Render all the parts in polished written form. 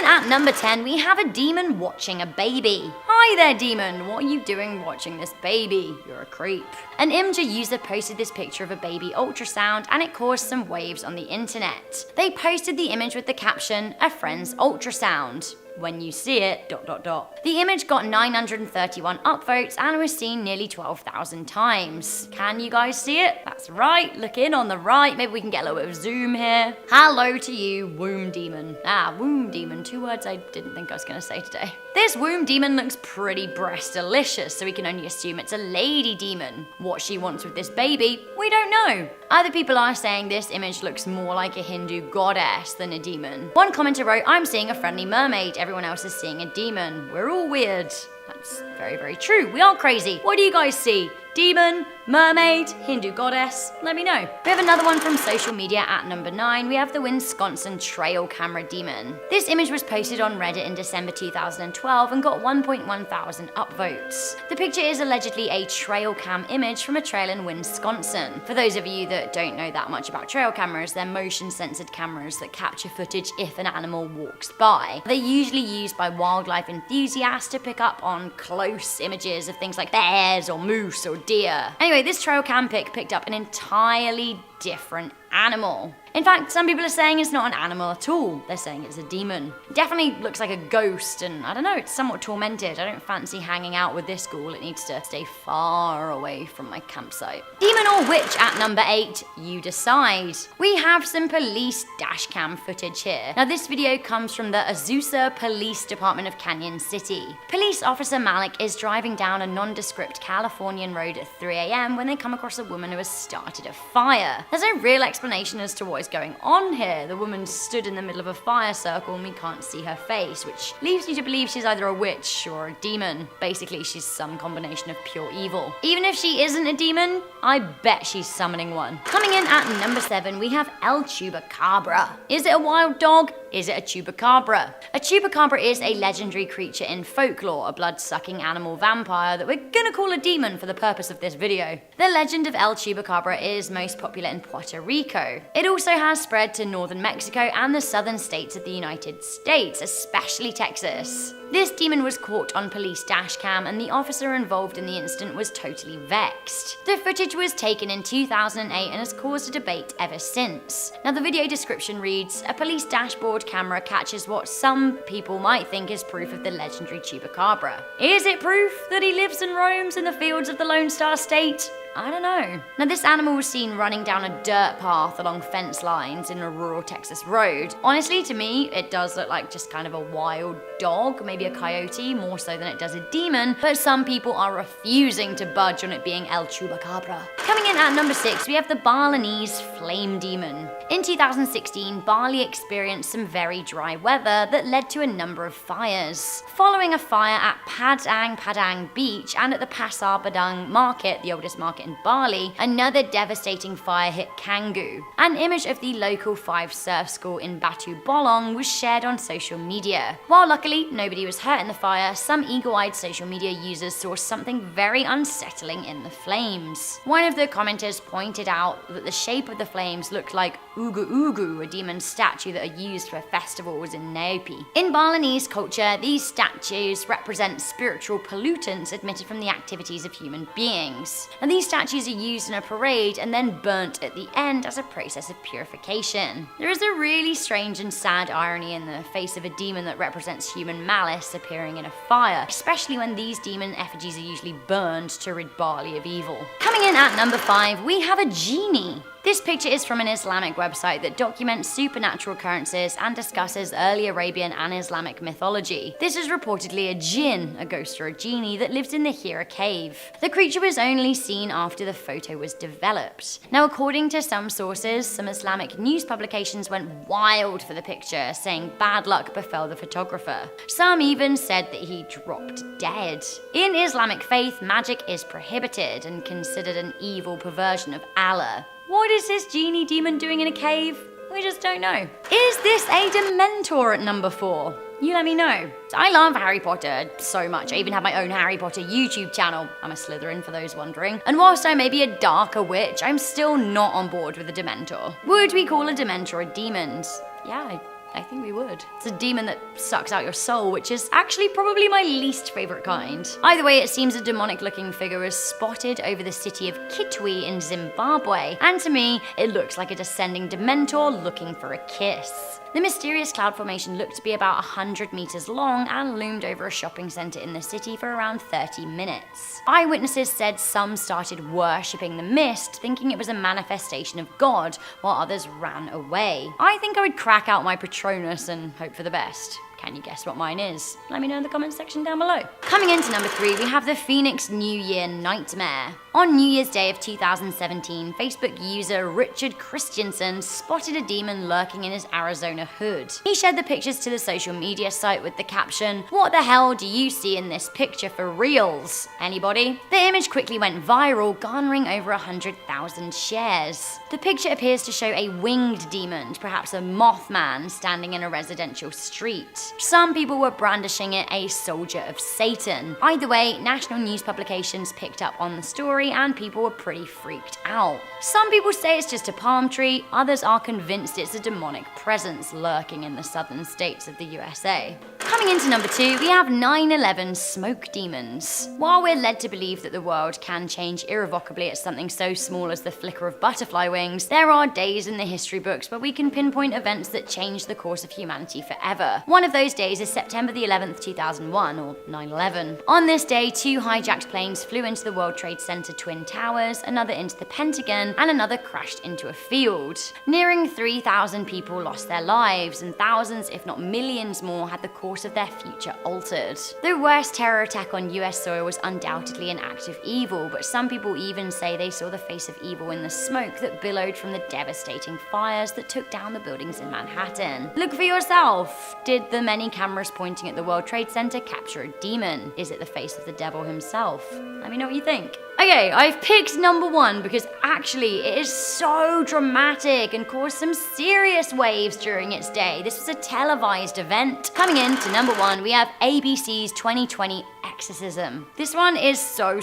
at number 10, we have a demon watching a baby. Hi there, demon. What are you doing watching this baby? You're a creep. An Imgur user posted this picture of a baby ultrasound and it caused some waves on the internet. They posted the image with the caption, "A friend's ultrasound. When you see it, ... The image got 931 upvotes and was seen nearly 12,000 times. Can you guys see it? That's right, look in on the right. Maybe we can get a little bit of zoom here. Hello to you, womb demon. Womb demon, 2 words I didn't think I was gonna say today. This womb demon looks pretty breast-delicious, so we can only assume it's a lady demon. What she wants with this baby, we don't know. Other people are saying this image looks more like a Hindu goddess than a demon. One commenter wrote, "I'm seeing a friendly mermaid. Everyone else is seeing a demon. We're all weird." That's very, very true. We are crazy. What do you guys see? Demon, mermaid, Hindu goddess? Let me know. We have another one from social media at number 9. We have the Wisconsin trail camera demon. This image was posted on Reddit in December 2012 and got 1.1 thousand upvotes. The picture is allegedly a trail cam image from a trail in Wisconsin. For those of you that don't know that much about trail cameras, they're motion-censored cameras that capture footage if an animal walks by. They're usually used by wildlife enthusiasts to pick up on close images of things like bears or moose or deer. Anyway, this trail cam picked up an entirely different animal. In fact, some people are saying it's not an animal at all. They're saying it's a demon. It definitely looks like a ghost, and I don't know, it's somewhat tormented. I don't fancy hanging out with this ghoul. It needs to stay far away from my campsite. Demon or witch at number 8, you decide. We have some police dashcam footage here. Now this video comes from the Azusa Police Department of Canyon City. Police officer Malik is driving down a nondescript Californian road at 3 a.m. when they come across a woman who has started a fire. There's no real explanation as to what is going on here. The woman stood in the middle of a fire circle and we can't see her face, which leaves you to believe she's either a witch or a demon. Basically, she's some combination of pure evil. Even if she isn't a demon, I bet she's summoning one. Coming in at number 7, we have El Chupacabra. Is it a wild dog? Is it a chupacabra? A chupacabra is a legendary creature in folklore, a blood-sucking animal vampire that we're gonna call a demon for the purpose of this video. The legend of El Chupacabra is most popular in Puerto Rico. It also has spread to northern Mexico and the southern states of the United States, especially Texas. This demon was caught on police dashcam and the officer involved in the incident was totally vexed. The footage was taken in 2008 and has caused a debate ever since. Now the video description reads, "A police dashboard camera catches what some people might think is proof of the legendary Chupacabra. Is it proof that he lives and roams in the fields of the Lone Star State? I don't know." Now this animal was seen running down a dirt path along fence lines in a rural Texas road. Honestly, to me, it does look like just kind of a wild dog, maybe a coyote, more so than it does a demon, but some people are refusing to budge on it being El Chupacabra. Coming in at number 6, we have the Balinese flame demon. In 2016, Bali experienced some very dry weather that led to a number of fires. Following a fire at Padang Beach and at the Pasar Badang Market, the oldest market in Bali, another devastating fire hit Canggu. An image of the local 5 surf school in Batu Bolong was shared on social media. While luckily nobody was hurt in the fire, some eagle-eyed social media users saw something very unsettling in the flames. One of the commenters pointed out that the shape of the flames looked like Ugu Ugu, a demon statue that are used for festivals in Naopi. In Balinese culture, these statues represent spiritual pollutants emitted from the activities of human beings. And these statues are used in a parade and then burnt at the end as a process of purification. There is a really strange and sad irony in the face of a demon that represents human malice appearing in a fire, especially when these demon effigies are usually burned to rid Bali of evil. Coming in at number 5, we have a genie. This picture is from an Islamic website that documents supernatural occurrences and discusses early Arabian and Islamic mythology. This is reportedly a jinn, a ghost or a genie, that lives in the Hira cave. The creature was only seen after the photo was developed. Now, according to some sources, some Islamic news publications went wild for the picture, saying bad luck befell the photographer. Some even said that he dropped dead. In Islamic faith, magic is prohibited and considered an evil perversion of Allah. What is this genie demon doing in a cave? We just don't know. Is this a Dementor at number 4? You let me know. I love Harry Potter so much. I even have my own Harry Potter YouTube channel. I'm a Slytherin for those wondering. And whilst I may be a darker witch, I'm still not on board with a Dementor. Would we call a Dementor a demon? Yeah, I think we would. It's a demon that sucks out your soul, which is actually probably my least favorite kind. Either way, it seems a demonic-looking figure is spotted over the city of Kitwe in Zimbabwe, and to me, it looks like a descending Dementor looking for a kiss. The mysterious cloud formation looked to be about 100 meters long and loomed over a shopping center in the city for around 30 minutes. Eyewitnesses said some started worshipping the mist, thinking it was a manifestation of God, while others ran away. I think I would crack out my Patronus and hope for the best. Can you guess what mine is? Let me know in the comments section down below. Coming into number 3, we have the Phoenix New Year Nightmare. On New Year's Day of 2017, Facebook user Richard Christensen spotted a demon lurking in his Arizona hood. He shared the pictures to the social media site with the caption, "What the hell do you see in this picture for reals? Anybody?" The image quickly went viral, garnering over 100,000 shares. The picture appears to show a winged demon, perhaps a Mothman, standing in a residential street. Some people were brandishing it a soldier of Satan. Either way, national news publications picked up on the story and people were pretty freaked out. Some people say it's just a palm tree, others are convinced it's a demonic presence lurking in the southern states of the USA. Coming into number 2, we have 9/11 smoke demons. While we're led to believe that the world can change irrevocably at something so small as the flicker of butterfly wings, there are days in the history books where we can pinpoint events that change the course of humanity forever. One of those days is September the 11th, 2001, or 9/11. On this day, 2 hijacked planes flew into the World Trade Center Twin Towers, another into the Pentagon, and another crashed into a field. Nearing 3,000 people lost their lives, and thousands, if not millions more, had the course of their future altered. The worst terror attack on US soil was undoubtedly an act of evil, but some people even say they saw the face of evil in the smoke that billowed from the devastating fires that took down the buildings in Manhattan. Look for yourself. Did the many cameras pointing at the World Trade Center capture a demon? Is it the face of the devil himself? Let me know what you think. Okay, I've picked number 1 because actually it is so dramatic and caused some serious waves during its day. This was a televised event. Coming in to number 1, we have ABC's 2020 Exorcism. This one is so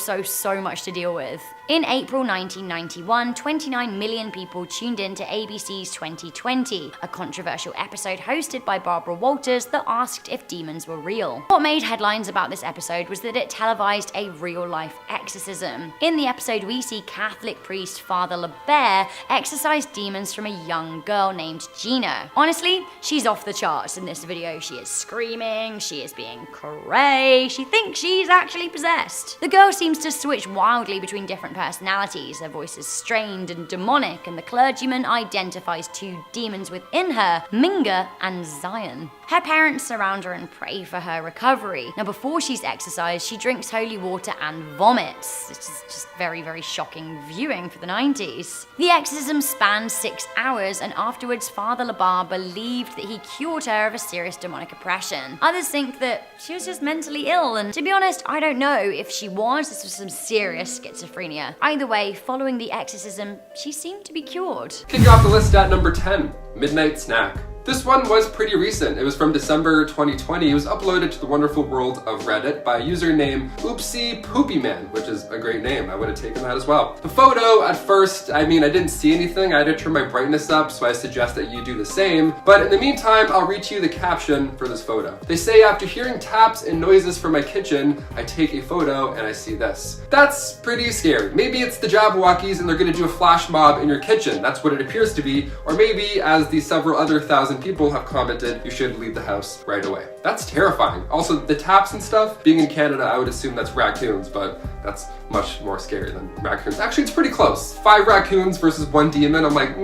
much to deal with. In April 1991, 29 million people tuned in to ABC's 2020, a controversial episode hosted by Barbara Walters that asked if demons were real. What made headlines about this episode was that it televised a real-life exorcism. In the episode, we see Catholic priest Father LeBear exorcise demons from a young girl named Gina. Honestly, she's off the charts in this video. She is screaming, she is being cray, she thinks she's actually possessed. The girl seems to switch wildly between different personalities. Her voice is strained and demonic, and the clergyman identifies 2 demons within her, Minga and Zion. Her parents surround her and pray for her recovery. Now, before she's exorcised, she drinks holy water and vomits. This is just very shocking viewing for the 90s. The exorcism spanned 6 hours, and afterwards, Father LeBear believed that he cured her of a serious demonic oppression. Others think that she was just mentally ill, and to be honest, I don't know if she was. This was some serious schizophrenia. Either way, following the exorcism, she seemed to be cured. Kicking off the list at number 10, Midnight Snack. This one was pretty recent. It was from December 2020. It was uploaded to the wonderful world of Reddit by a user named Oopsie Poopy Man, which is a great name. I would have taken that as well. The photo, at first, I didn't see anything. I had to turn my brightness up, so I suggest that you do the same. But in the meantime, I'll read you the caption for this photo. They say, after hearing taps and noises from my kitchen, I take a photo and I see this. That's pretty scary. Maybe it's the Jabberwockies and they're gonna do a flash mob in your kitchen. That's what it appears to be. Or maybe, as the several other thousand people have commented, you should leave the house right away. That's terrifying. Also, the taps and stuff, being in Canada, I would assume that's raccoons, but that's much more scary than raccoons. Actually, it's pretty close. 5 raccoons versus 1 demon. I'm like,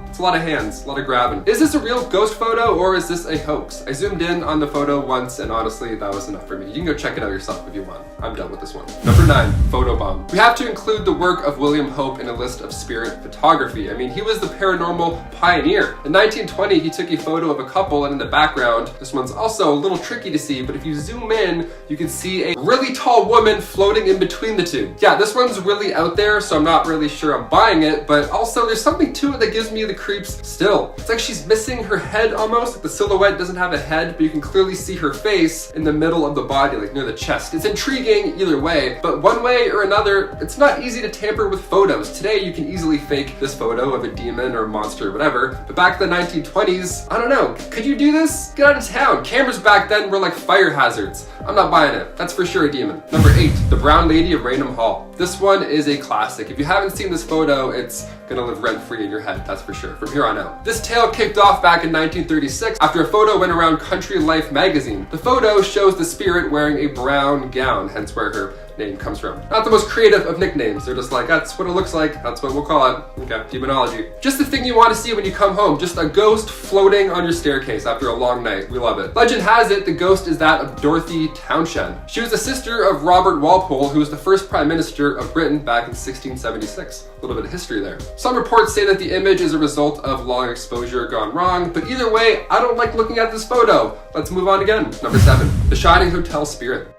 it's a lot of hands, a lot of grabbing. Is this a real ghost photo or is this a hoax? I zoomed in on the photo once and honestly, that was enough for me. You can go check it out yourself if you want. I'm done with this one. Number 9, photobomb. We have to include the work of William Hope in a list of spirit photography. He was the paranormal pioneer. In 1920, he took a photo of a couple, and in the background, this one's also a little tricky to see, but if you zoom in, you can see a really tall woman floating in between the 2. Yeah, this one's really out there, so I'm not really sure I'm buying it, but also there's something to it that gives me the creeps still. It's like she's missing her head almost, like the silhouette doesn't have a head, but you can clearly see her face in the middle of the body, like near the chest. It's intriguing either way, but one way or another, it's not easy to tamper with photos. Today, you can easily fake this photo of a demon or monster or whatever, but back in the 1920s, I don't know. Could you do this? Get out of town. Cameras back then were like fire hazards. I'm not buying it. That's for sure a demon. Number 8, the Brown Lady of Raynham Hall. This one is a classic. If you haven't seen this photo, it's gonna live rent-free in your head, that's for sure, from here on out. This tale kicked off back in 1936 after a photo went around Country Life magazine. The photo shows the spirit wearing a brown gown, hence where her name comes from. Not the most creative of nicknames. They're just like, that's what it looks like. That's what we'll call it. Okay, demonology. Just the thing you want to see when you come home. Just a ghost floating on your staircase after a long night. We love it. Legend has it the ghost is that of Dorothy Townshend. She was the sister of Robert Walpole, who was the first Prime Minister of Britain back in 1676. A little bit of history there. Some reports say that the image is a result of long exposure gone wrong, but either way, I don't like looking at this photo. Let's move on again. Number 7, the Shining Hotel Spirit.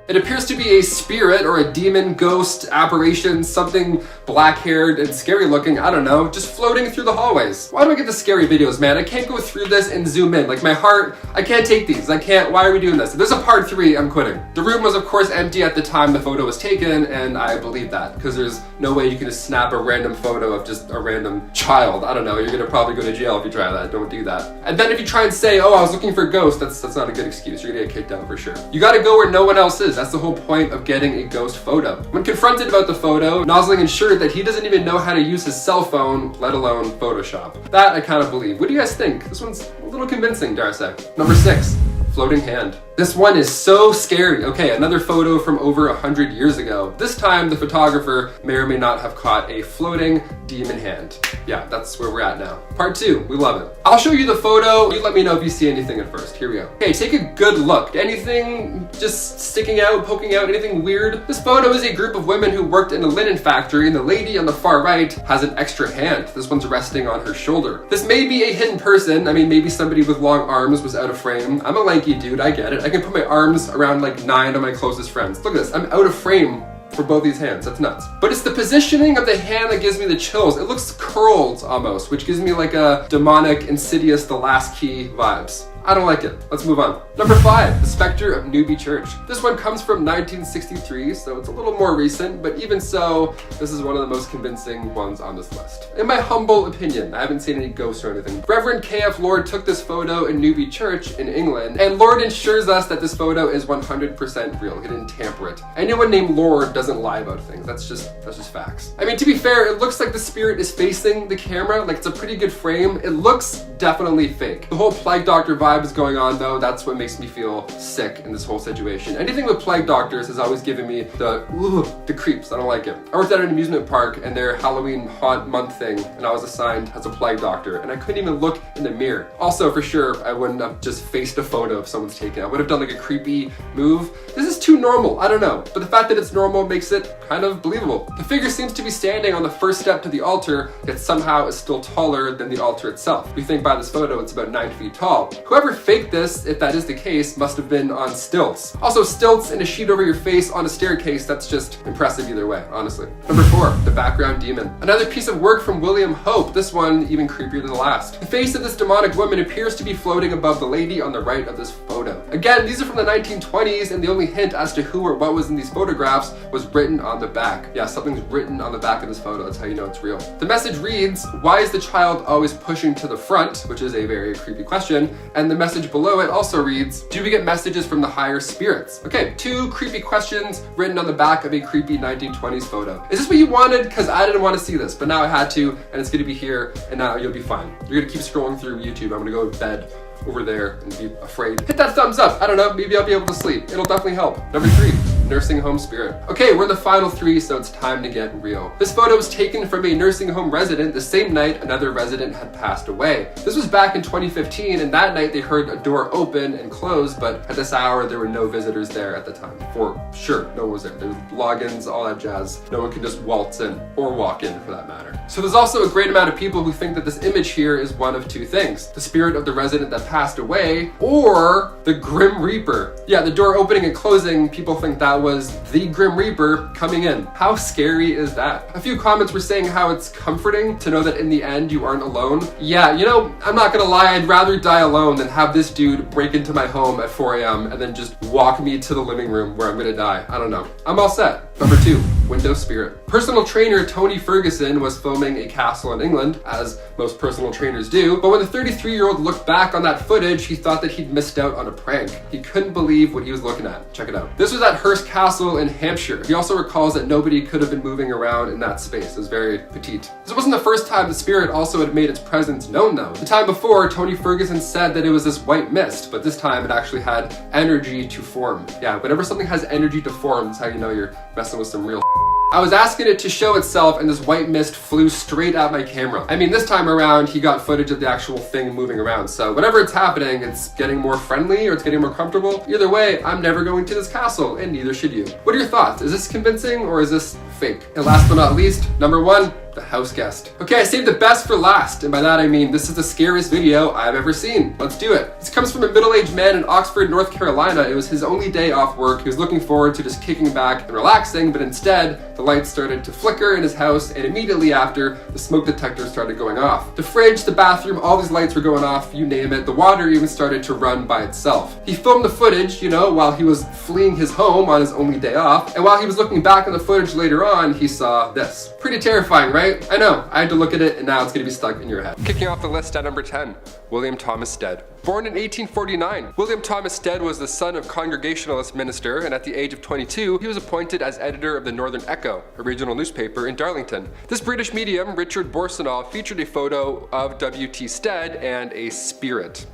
It appears to be a spirit or a demon, ghost, apparition, something black-haired and scary looking, I don't know, just floating through the hallways. Why do I get the scary videos, man? I can't go through this and zoom in. Like my heart, I can't take these. I can't, why are we doing this? If there's a part 3, I'm quitting. The room was of course empty at the time the photo was taken, and I believe that, because there's no way you can just snap a random photo of just a random child. I don't know, you're gonna probably go to jail if you try that. Don't do that. And then if you try and say, oh, I was looking for ghosts, that's not a good excuse. You're gonna get kicked out for sure. You gotta go where no one else is. That's the whole point of getting a ghost photo. When confronted about the photo, Nosling ensured that he doesn't even know how to use his cell phone, let alone Photoshop. That I kind of believe. What do you guys think? This one's a little convincing, dare I say. Number 6, floating hand. This one is so scary. Okay, another photo from over 100 years ago. This time, the photographer may or may not have caught a floating demon hand. Yeah, that's where we're at now. Part 2, we love it. I'll show you the photo. You let me know if you see anything at first. Here we go. Okay, take a good look. Anything just sticking out, poking out, anything weird? This photo is a group of women who worked in a linen factory, and the lady on the far right has an extra hand. This one's resting on her shoulder. This may be a hidden person. I mean, maybe somebody with long arms was out of frame. I'm a lanky dude, I get it. I can put my arms around like 9 of my closest friends. Look at this, I'm out of frame for both these hands. That's nuts. But it's the positioning of the hand that gives me the chills. It looks curled almost, which gives me like a demonic, insidious, The Last Key vibes. I don't like it. Let's move on. Number 5, the Spectre of Newby Church. This one comes from 1963, so it's a little more recent, but even so, this is one of the most convincing ones on this list. In my humble opinion, I haven't seen any ghosts or anything. Reverend K.F. Lord took this photo in Newby Church in England, and Lord ensures us that this photo is 100% real. He didn't tamper it. Anyone named Lord doesn't lie about things. That's just facts. I mean, to be fair, it looks like the spirit is facing the camera, like it's a pretty good frame. It looks definitely fake. The whole Plague Doctor vibe is going on though. That's what makes me feel sick in this whole situation. Anything with plague doctors has always given me the creeps. I don't like it. I worked at an amusement park and their Halloween haunt month thing, and I was assigned as a plague doctor, and I couldn't even look in the mirror. Also, for sure, I wouldn't have just faced a photo if someone's taken. I would have done like a creepy move. This is too normal. I don't know. But the fact that it's normal makes it kind of believable. The figure seems to be standing on the first step to the altar, yet somehow is still taller than the altar itself. We think by this photo it's about 9 feet tall. Whoever faked this, if that is the case, must have been on stilts. Also, stilts and a sheet over your face on a staircase, that's just impressive either way, honestly. Number 4, the background demon. Another piece of work from William Hope, this one even creepier than the last. The face of this demonic woman appears to be floating above the lady on the right of this photo. Again, these are from the 1920s, and the only hint as to who or what was in these photographs was written on the back. Yeah, something's written on the back of this photo, that's how you know it's real. The message reads, "Why is the child always pushing to the front?" which is a very creepy question, and the message below it also reads, "Do we get messages from the higher spirits?" Okay, 2 creepy questions written on the back of a creepy 1920s photo. Is this what you wanted? Because I didn't want to see this, but now I had to, and it's gonna be here, and now you'll be fine. You're gonna keep scrolling through YouTube. I'm gonna go to bed over there and be afraid. Hit that thumbs up. I don't know, maybe I'll be able to sleep. It'll definitely help. Number 3, nursing home spirit. Okay, we're in the final 3, so it's time to get real. This photo was taken from a nursing home resident the same night another resident had passed away. This was back in 2015, and that night they heard a door open and close, but at this hour there were no visitors there at the time. For sure, no one was there. There were logins, all that jazz. No one could just waltz in, or walk in for that matter. So there's also a great amount of people who think that this image here is one of 2 things. The spirit of the resident that passed away, or the Grim Reaper. Yeah, the door opening and closing, people think that was the Grim Reaper coming in. How scary is that? A few comments were saying how it's comforting to know that in the end you aren't alone. Yeah, you know, I'm not gonna lie, I'd rather die alone than have this dude break into my home at 4 a.m. and then just walk me to the living room where I'm gonna die. I don't know. I'm all set. Number 2, window spirit. Personal trainer Tony Ferguson was filming a castle in England, as most personal trainers do, but when the 33-year-old looked back on that footage, he thought that he'd missed out on a prank. He couldn't believe what he was looking at. Check it out. This was at Hurst Castle in Hampshire. He also recalls that nobody could have been moving around in that space. It was very petite. This wasn't the first time the spirit also had made its presence known though. The time before, Tony Ferguson said that it was this white mist, but this time it actually had energy to form. Yeah, whenever something has energy to form, that's how you know you're messing with some real I was asking it to show itself and this white mist flew straight at my camera. I mean, this time around, he got footage of the actual thing moving around. So whenever it's happening, it's getting more friendly or it's getting more comfortable. Either way, I'm never going to this castle and neither should you. What are your thoughts? Is this convincing or is this fake? And last but not least, number 1, the house guest. Okay, I saved the best for last, and by that I mean this is the scariest video I've ever seen. Let's do it. This comes from a middle-aged man in Oxford, North Carolina. It was his only day off work. He was looking forward to just kicking back and relaxing, but instead, the lights started to flicker in his house, and immediately after, the smoke detector started going off. The fridge, the bathroom, all these lights were going off, you name it. The water even started to run by itself. He filmed the footage, you know, while he was fleeing his home on his only day off, and while he was looking back on the footage later on, he saw this. Pretty terrifying, right? I know, I had to look at it and now it's gonna be stuck in your head. Kicking off the list at number 10, William Thomas Stead. Born in 1849, William Thomas Stead was the son of Congregationalist minister, and at the age of 22, he was appointed as editor of the Northern Echo, a regional newspaper in Darlington. This British medium, Richard Borsonov, featured a photo of W.T. Stead and a spirit.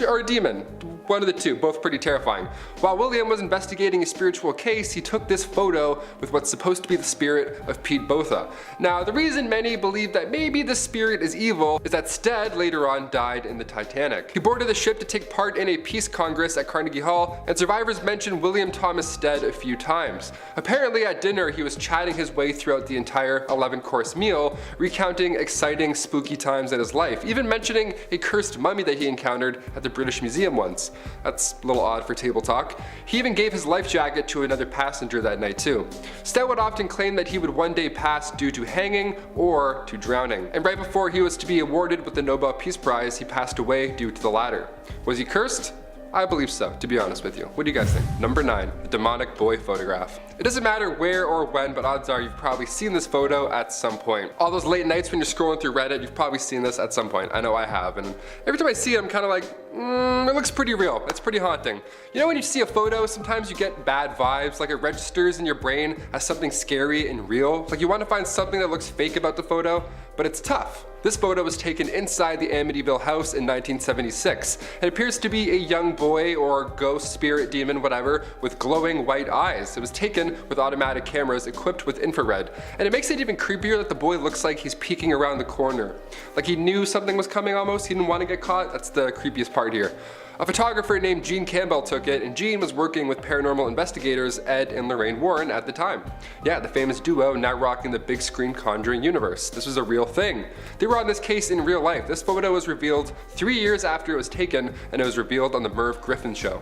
Or a demon, one of the two, both pretty terrifying. While William was investigating a spiritual case, he took this photo with what's supposed to be the spirit of Pete Botha. Now, the reason many believe that maybe the spirit is evil is that Stead later on died in the Titanic. He boarded the ship to take part in a peace congress at Carnegie Hall, and survivors mentioned William Thomas Stead a few times. Apparently at dinner, he was chatting his way throughout the entire 11-course meal, recounting exciting, spooky times in his life, even mentioning a cursed mummy that he encountered at the British Museum once. That's a little odd for table talk. He even gave his life jacket to another passenger that night too. Stead would often claim that he would one day pass due to hanging or to drowning. And right before he was to be awarded with the Nobel Peace Prize, he passed away due to the latter. Was he cursed? I believe so, to be honest with you. What do you guys think? Number 9, the demonic boy photograph. It doesn't matter where or when, but odds are you've probably seen this photo at some point. All those late nights when you're scrolling through Reddit, you've probably seen this at some point. I know I have, and every time I see it, I'm kind of like, it looks pretty real. It's pretty haunting. You know when you see a photo, sometimes you get bad vibes, like it registers in your brain as something scary and real. Like you want to find something that looks fake about the photo, but it's tough. This photo was taken inside the Amityville house in 1976. It appears to be a young boy or ghost, spirit, demon, whatever, with glowing white eyes. It was taken with automatic cameras equipped with infrared. And it makes it even creepier that the boy looks like he's peeking around the corner. Like he knew something was coming almost, he didn't want to get caught. That's the creepiest part here. A photographer named Gene Campbell took it, and Gene was working with paranormal investigators Ed and Lorraine Warren at the time. Yeah, the famous duo now rocking the big screen Conjuring universe. This was a real thing. They were on this case in real life. This photo was revealed 3 years after it was taken, and it was revealed on the Merv Griffin show.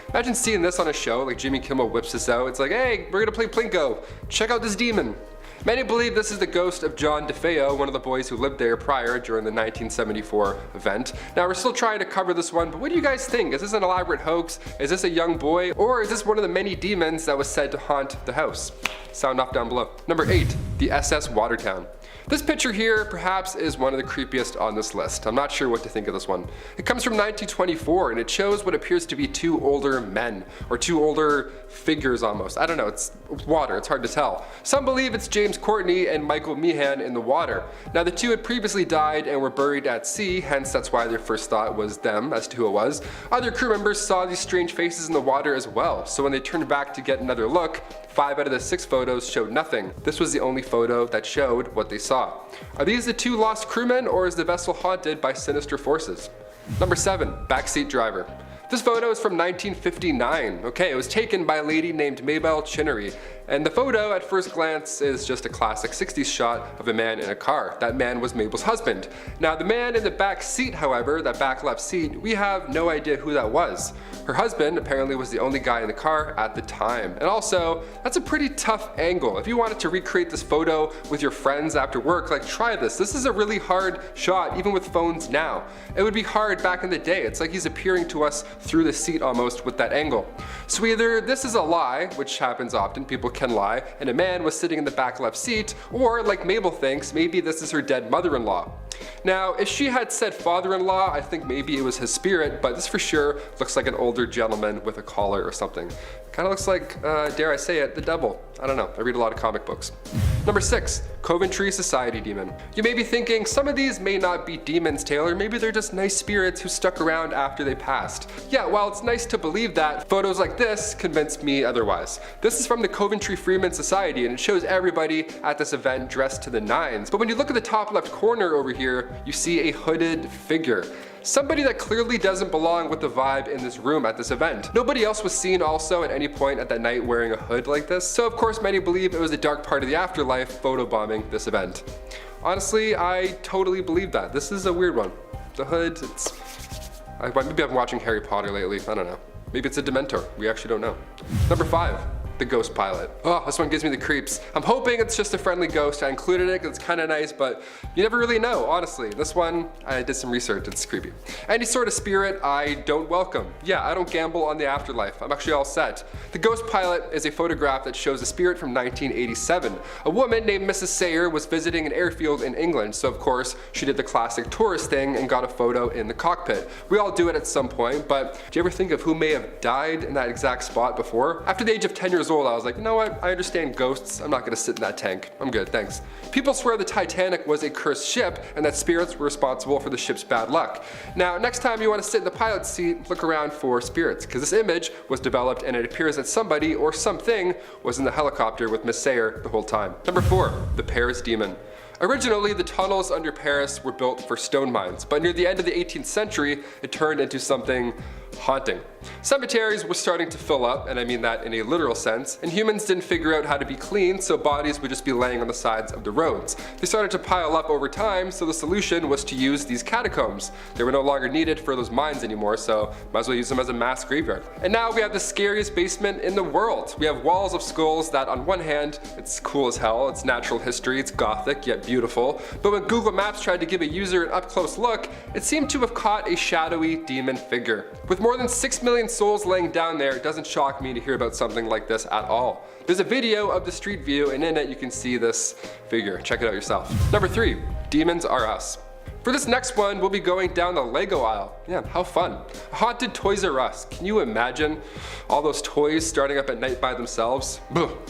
Imagine seeing this on a show, like Jimmy Kimmel whips this out. It's like, hey, we're gonna play Plinko. Check out this demon. Many believe this is the ghost of John DeFeo, one of the boys who lived there prior during the 1974 event. Now we're still trying to cover this one, but what do you guys think? Is this an elaborate hoax? Is this a young boy? Or is this one of the many demons that was said to haunt the house? Sound off down below. Number 8, the SS Watertown. This picture here perhaps is one of the creepiest on this list. I'm not sure what to think of this one. It comes from 1924 and it shows what appears to be two older men, or two older figures almost. I don't know, it's water, it's hard to tell. Some believe it's James Courtney and Michael Meehan in the water. Now the two had previously died and were buried at sea, hence that's why their first thought was them as to who it was. Other crew members saw these strange faces in the water as well, so when they turned back to get another look, 5 out of the 6 photos showed nothing. This was the only photo that showed what they saw. Are these the two lost crewmen, or is the vessel haunted by sinister forces? Number 7, backseat driver. This photo is from 1959. Okay, it was taken by a lady named Mabel Chinnery. And the photo at first glance is just a classic 60s shot of a man in a car. That man was Mabel's husband. Now the man in the back seat, however, that back left seat, we have no idea who that was. Her husband apparently was the only guy in the car at the time. And also, that's a pretty tough angle. If you wanted to recreate this photo with your friends after work, like try this. This is a really hard shot, even with phones now. It would be hard back in the day. It's like he's appearing to us through the seat almost with that angle. So either this is a lie, which happens often, people can lie, and a man was sitting in the back left seat, or like Mabel thinks, maybe this is her dead mother-in-law. Now, if she had said father-in-law, I think maybe it was his spirit, but this for sure looks like an older gentleman with a collar or something. Kind of looks like, dare I say it, the devil. I don't know, I read a lot of comic books. Number 6, Coventry Society Demon. You may be thinking, some of these may not be demons, Taylor, maybe they're just nice spirits who stuck around after they passed. Yeah, while it's nice to believe that, photos like this convinced me otherwise. This is from the Coventry Freeman Society and it shows everybody at this event dressed to the nines. But when you look at the top left corner over here, you see a hooded figure. Somebody that clearly doesn't belong with the vibe in this room at this event. Nobody else was seen also at any point at that night wearing a hood like this, so of course many believe it was a dark part of the afterlife photobombing this event. Honestly, I totally believe that. This is a weird one. The hood, maybe I've been watching Harry Potter lately, I don't know. Maybe it's a Dementor, we actually don't know. Number 5. The ghost pilot. Oh, this one gives me the creeps. I'm hoping it's just a friendly ghost. I included it because it's kind of nice, but you never really know, honestly. This one, I did some research, it's creepy. Any sort of spirit I don't welcome. Yeah, I don't gamble on the afterlife. I'm actually all set. The ghost pilot is a photograph that shows a spirit from 1987. A woman named Mrs. Sayer was visiting an airfield in England, so of course she did the classic tourist thing and got a photo in the cockpit. We all do it at some point, but do you ever think of who may have died in that exact spot before? After the age of 10 years old, I was like, you know what, I understand ghosts, I'm not gonna sit in that tank. I'm good, thanks. People swear the Titanic was a cursed ship and that spirits were responsible for the ship's bad luck. Now, next time you wanna sit in the pilot's seat, look around for spirits, because this image was developed and it appears that somebody or something was in the helicopter with Miss Sayer the whole time. Number 4, the Paris Demon. Originally, the tunnels under Paris were built for stone mines, but near the end of the 18th century, it turned into something haunting. Cemeteries were starting to fill up, and I mean that in a literal sense, and humans didn't figure out how to be clean, so bodies would just be laying on the sides of the roads. They started to pile up over time, so the solution was to use these catacombs. They were no longer needed for those mines anymore, so might as well use them as a mass graveyard. And now we have the scariest basement in the world. We have walls of skulls that on one hand, it's cool as hell, it's natural history, it's gothic yet beautiful, but when Google Maps tried to give a user an up-close look, it seemed to have caught a shadowy demon figure. With more than 6 million souls laying down there, it doesn't shock me to hear about something like this at all. There's a video of the street view and in it you can see this figure. Check it out yourself. Number 3, Demons Are Us. For this next one, we'll be going down the Lego aisle. Yeah, how fun. A haunted Toys R Us. Can you imagine all those toys starting up at night by themselves?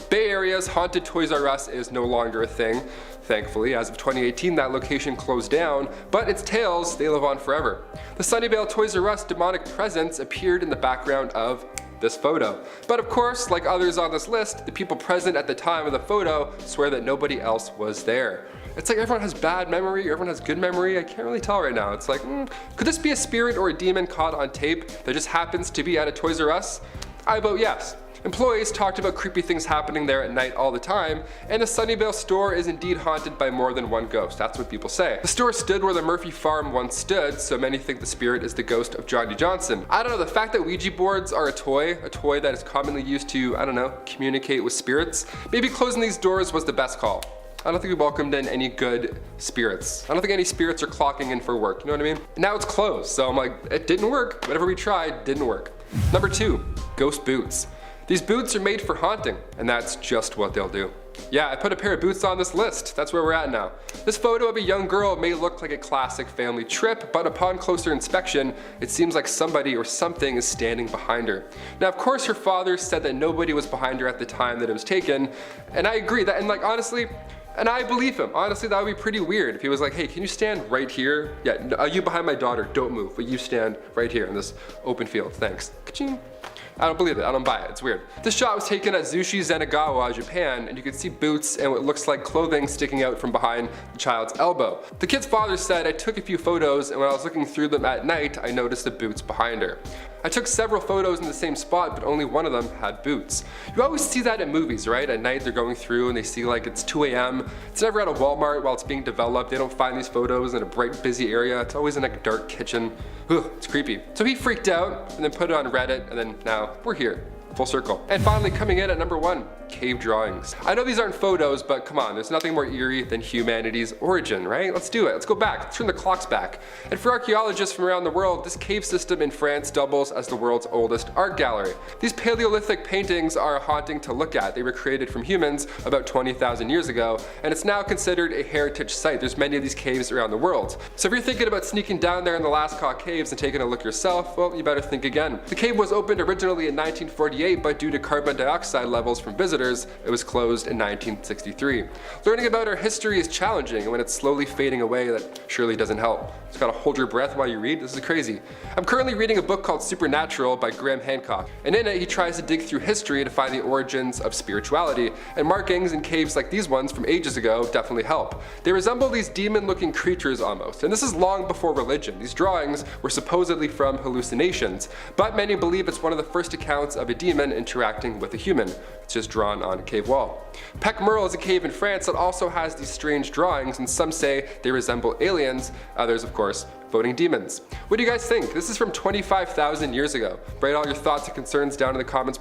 Bay Area's haunted Toys R Us is no longer a thing. Thankfully, as of 2018, that location closed down, but its tales, they live on forever. The Sunnyvale Toys R Us demonic presence appeared in the background of this photo. But of course, like others on this list, the people present at the time of the photo swear that nobody else was there. It's like everyone has bad memory, everyone has good memory, I can't really tell right now. It's like, could this be a spirit or a demon caught on tape that just happens to be at a Toys R Us? I vote yes. Employees talked about creepy things happening there at night all the time, and the Sunnyvale store is indeed haunted by more than one ghost, that's what people say. The store stood where the Murphy farm once stood, so many think the spirit is the ghost of Johnny Johnson. I don't know, the fact that Ouija boards are a toy that is commonly used to, I don't know, communicate with spirits, maybe closing these doors was the best call. I don't think we welcomed in any good spirits. I don't think any spirits are clocking in for work, you know what I mean? Now it's closed, so I'm like, it didn't work. Whatever we tried, didn't work. Number 2, ghost boots. These boots are made for haunting, and that's just what they'll do. Yeah, I put a pair of boots on this list. That's where we're at now. This photo of a young girl may look like a classic family trip, but upon closer inspection, it seems like somebody or something is standing behind her. Now, of course, her father said that nobody was behind her at the time that it was taken, and I agree that, and like honestly, and I believe him. Honestly, that would be pretty weird if he was like, hey, can you stand right here? Yeah, you behind my daughter, don't move, but you stand right here in this open field, thanks. Ka-ching. I don't believe it, I don't buy it, it's weird. This shot was taken at Zushi Zenagawa, Japan, and you can see boots and what looks like clothing sticking out from behind the child's elbow. The kid's father said, I took a few photos, and when I was looking through them at night, I noticed the boots behind her. I took several photos in the same spot, but only one of them had boots. You always see that in movies, right? At night they're going through and they see like it's 2 a.m. It's never at a Walmart while it's being developed. They don't find these photos in a bright, busy area. It's always in a dark kitchen. Ugh, it's creepy. So he freaked out and then put it on Reddit, and then now we're here. Full circle. And finally, coming in at number 1, cave drawings. I know these aren't photos, but come on, there's nothing more eerie than humanity's origin, right? Let's do it. Let's go back. Let's turn the clocks back. And for archaeologists from around the world, this cave system in France doubles as the world's oldest art gallery. These Paleolithic paintings are haunting to look at. They were created from humans about 20,000 years ago, and it's now considered a heritage site. There's many of these caves around the world. So if you're thinking about sneaking down there in the Lascaux caves and taking a look yourself, well, you better think again. The cave was opened originally in 1948, but due to carbon dioxide levels from visitors, it was closed in 1963. Learning about our history is challenging, and when it's slowly fading away, that surely doesn't help. Just gotta hold your breath while you read. This is crazy. I'm currently reading a book called Supernatural by Graham Hancock, and in it he tries to dig through history to find the origins of spirituality, and markings in caves like these ones from ages ago definitely help. They resemble these demon-looking creatures almost, and this is long before religion. These drawings were supposedly from hallucinations, but many believe it's one of the first accounts of a demon interacting with a human. It's just drawn on a cave wall. Pec Merle is a cave in France that also has these strange drawings, and some say they resemble aliens, others of course voting demons. What do you guys think? This is from 25,000 years ago. Write all your thoughts and concerns down in the comments.